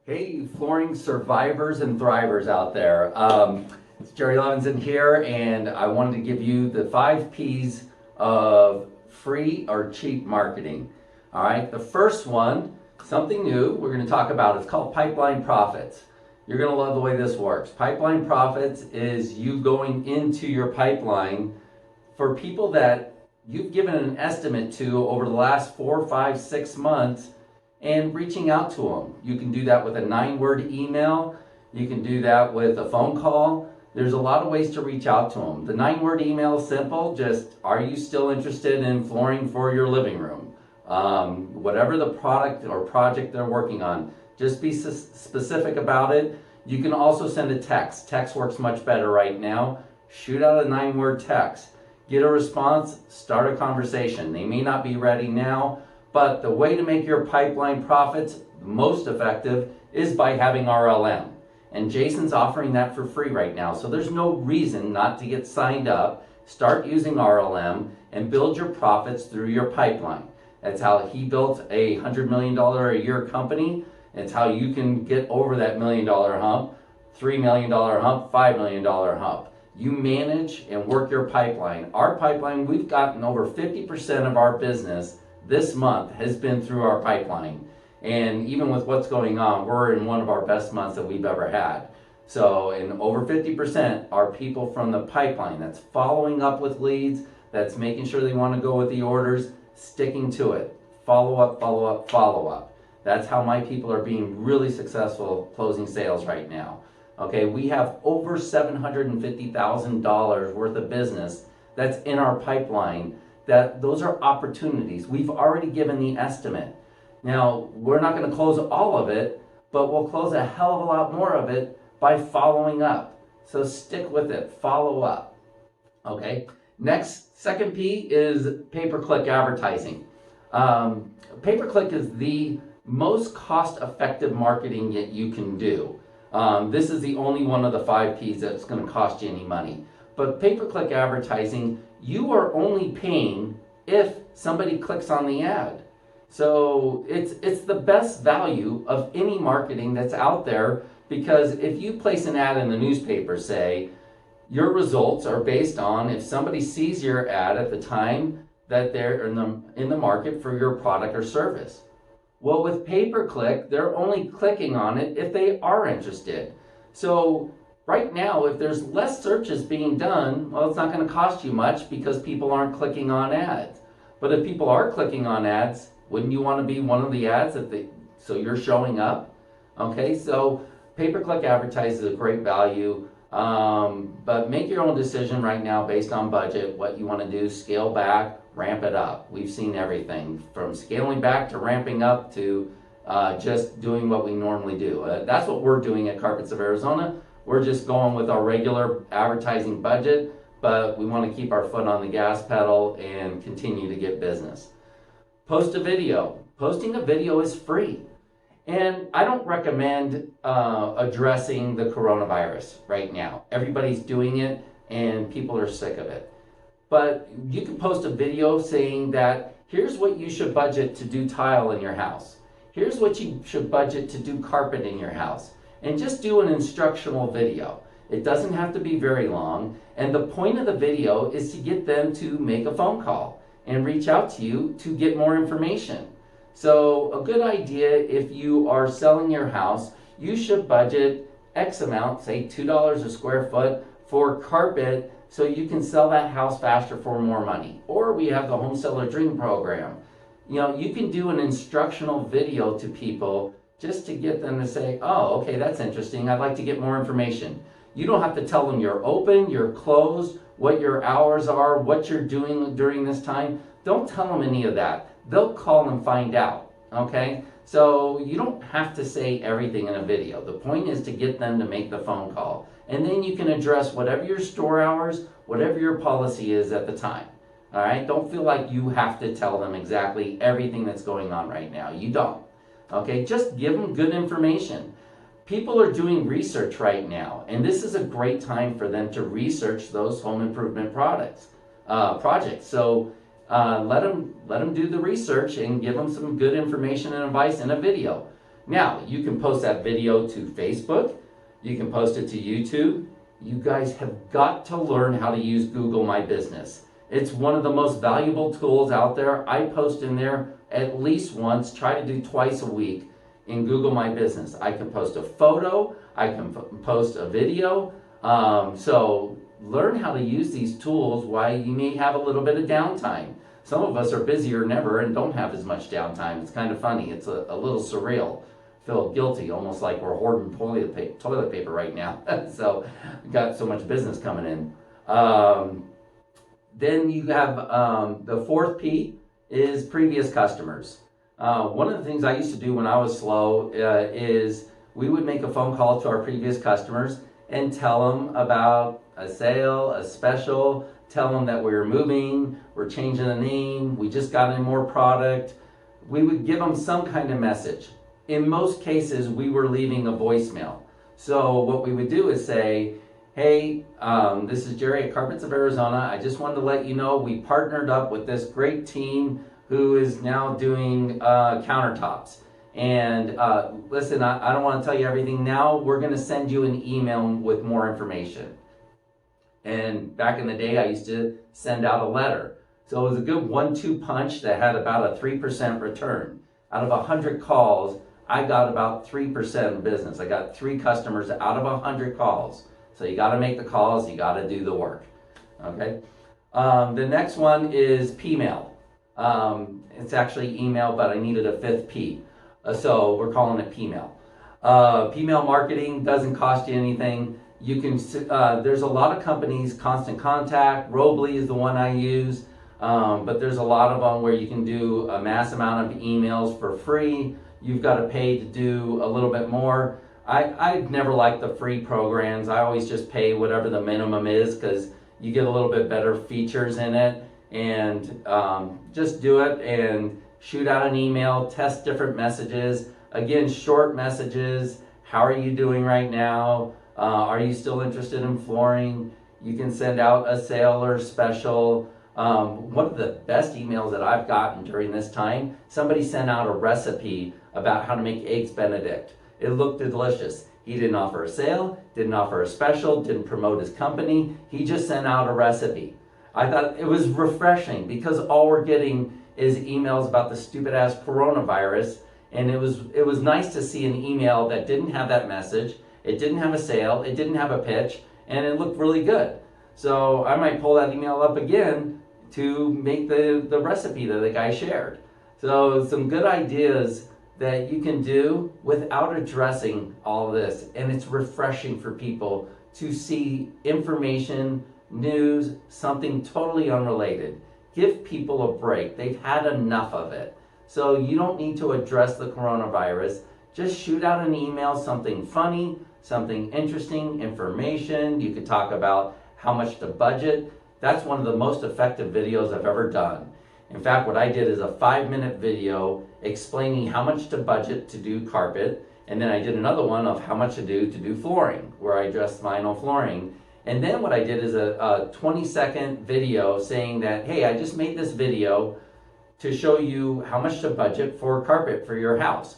Hey, flooring survivors and thrivers out there. It's Jerry Levinson here, and I wanted to give you the 5 P's of free or cheap marketing. All right, the first one, something new we're going to talk about. It's called pipeline profits. You're going to love the way this works. Pipeline profits is you going into your pipeline for people that you've given an estimate to over the last 4, 5, 6 months and reaching out to them. You can do that with a 9-word email. You can do that with a phone call. There's a lot of ways to reach out to them. The 9-word email is simple. Just, are you still interested in flooring for your living room? Whatever the product or project they're working on, just be specific about it. You can also send a text. Text works much better right now. Shoot out a 9-word text. Get a response, start a conversation. They may not be ready now, but the way to make your pipeline profits most effective is by having RLM. And Jason's offering that for free right now. So there's no reason not to get signed up. Start using RLM and build your profits through your pipeline. That's how he built a $100 million a year company. It's how you can get over that $1 million hump, $3 million hump, $5 million hump. You manage and work your pipeline. Our pipeline, we've gotten over 50% of our business this month has been through our pipeline. And even with what's going on, we're in one of our best months that we've ever had. So, and over 50% are people from the pipeline that's following up with leads, that's making sure they want to go with the orders, sticking to it. Follow up, follow up, follow up. That's how my people are being really successful closing sales right now. Okay, we have over $750,000 worth of business that's in our pipeline. Those are opportunities. We've already given the estimate. Now, we're not going to close all of it, but we'll close a hell of a lot more of it by following up. So stick with it, follow up. Okay, next, second P is pay-per-click advertising. Pay-per-click is the most cost-effective marketing that you can do. This is the only one of the 5 Ps that's going to cost you any money. But pay-per-click advertising, you are only paying if somebody clicks on the ad. So it's the best value of any marketing that's out there, because if you place an ad in the newspaper, say, your results are based on if somebody sees your ad at the time that they're in the market for your product or service. Well, with pay-per-click, they're only clicking on it if they are interested. So right now, if there's less searches being done, well, it's not going to cost you much because people aren't clicking on ads. But if people are clicking on ads, wouldn't you want to be one of the ads so you're showing up? Okay, so pay-per-click advertising is a great value, but make your own decision right now based on budget, what you want to do, scale back, ramp it up. We've seen everything from scaling back to ramping up to just doing what we normally do. That's what we're doing at Carpets of Arizona. We're just going with our regular advertising budget, but we want to keep our foot on the gas pedal and continue to get business. Post a video. Posting a video is free. And I don't recommend addressing the coronavirus right now. Everybody's doing it and people are sick of it. But you can post a video saying that here's what you should budget to do tile in your house. Here's what you should budget to do carpet in your house. And just do an instructional video. It doesn't have to be very long. And the point of the video is to get them to make a phone call and reach out to you to get more information. So a good idea, if you are selling your house, you should budget X amount, say $2 a square foot for carpet, so you can sell that house faster for more money. Or we have the Home Seller Dream Program. You know, you can do an instructional video to people just to get them to say, oh, okay, that's interesting. I'd like to get more information. You don't have to tell them you're open, you're closed, what your hours are, what you're doing during this time. Don't tell them any of that. They'll call and find out, okay? So you don't have to say everything in a video. The point is to get them to make the phone call. And then you can address whatever your store hours, whatever your policy is at the time. All right? Don't feel like you have to tell them exactly everything that's going on right now. You don't. Okay? Just give them good information. People are doing research right now, and this is a great time for them to research those home improvement projects. So let them do the research and give them some good information and advice in a video. Now, you can post that video to Facebook. You can post it to YouTube. You guys have got to learn how to use Google My Business. It's one of the most valuable tools out there. I post in there at least once, try to do twice a week in Google My Business. I can post a photo, I can post a video. So learn how to use these tools while you may have a little bit of downtime. Some of us are busier than ever and don't have as much downtime. It's kind of funny. It's a little surreal. Feel guilty, almost like we're hoarding toilet paper right now. So we got so much business coming in. Then you have the fourth P is previous customers. One of the things I used to do when I was slow is we would make a phone call to our previous customers and tell them about a sale, a special, tell them that we're moving, we're changing the name, we just got in more product. We would give them some kind of message. In most cases, we were leaving a voicemail. So what we would do is say, hey, this is Jerry at Carpets of Arizona. I just wanted to let you know we partnered up with this great team who is now doing countertops. And listen, I don't want to tell you everything now. We're going to send you an email with more information. And back in the day, I used to send out a letter. So it was a good 1-2 punch that had about a 3% return. Out of 100 calls, I got about 3% of business. I got 3 customers out of 100 calls. So you got to make the calls, you got to do the work. Okay. The next one is P-mail. It's actually email, but I needed a 5th P. So we're calling it P-mail. P-mail marketing doesn't cost you anything. You can. There's a lot of companies, Constant Contact, Robley is the one I use, but there's a lot of them where you can do a mass amount of emails for free. You've got to pay to do a little bit more. I've never liked the free programs. I always just pay whatever the minimum is because you get a little bit better features in it. And just do it and shoot out an email, test different messages. Again, short messages. How are you doing right now? Are you still interested in flooring? You can send out a sale or special. One of the best emails that I've gotten during this time, somebody sent out a recipe about how to make eggs Benedict. It looked delicious. He didn't offer a sale, didn't offer a special, didn't promote his company. He just sent out a recipe. I thought it was refreshing because all we're getting is emails about the stupid ass coronavirus. And it was nice to see an email that didn't have that message. It didn't have a sale. It didn't have a pitch. And it looked really good. So I might pull that email up again to make the recipe that the guy shared. So some good ideas that you can do without addressing all this. And it's refreshing for people to see information, news, something totally unrelated. Give people a break. They've had enough of it. So you don't need to address the coronavirus. Just shoot out an email, something funny, something interesting, information. You could talk about how much to budget. That's one of the most effective videos I've ever done. In fact, what I did is a 5-minute video explaining how much to budget to do carpet. And then I did another one of how much to do flooring, where I addressed vinyl flooring. And then what I did is a 20-second video saying that, hey, I just made this video to show you how much to budget for carpet for your house.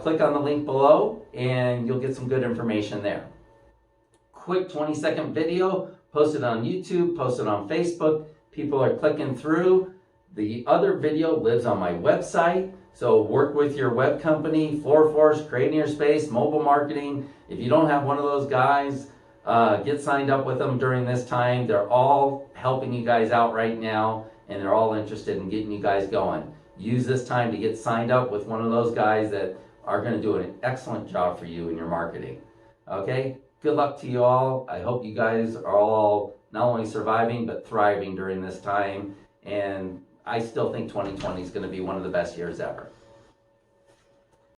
Click on the link below and you'll get some good information there. Quick 20-second video, post it on YouTube, post it on Facebook. People are clicking through. The other video lives on my website. So work with your web company, Floor Force, Creating Your Space, mobile marketing. If you don't have one of those guys, get signed up with them during this time. They're all helping you guys out right now, and they're all interested in getting you guys going. Use this time to get signed up with one of those guys that are going to do an excellent job for you in your marketing. Okay? Good luck to you all. I hope you guys are all not only surviving, but thriving during this time. And I still think 2020 is going to be one of the best years ever.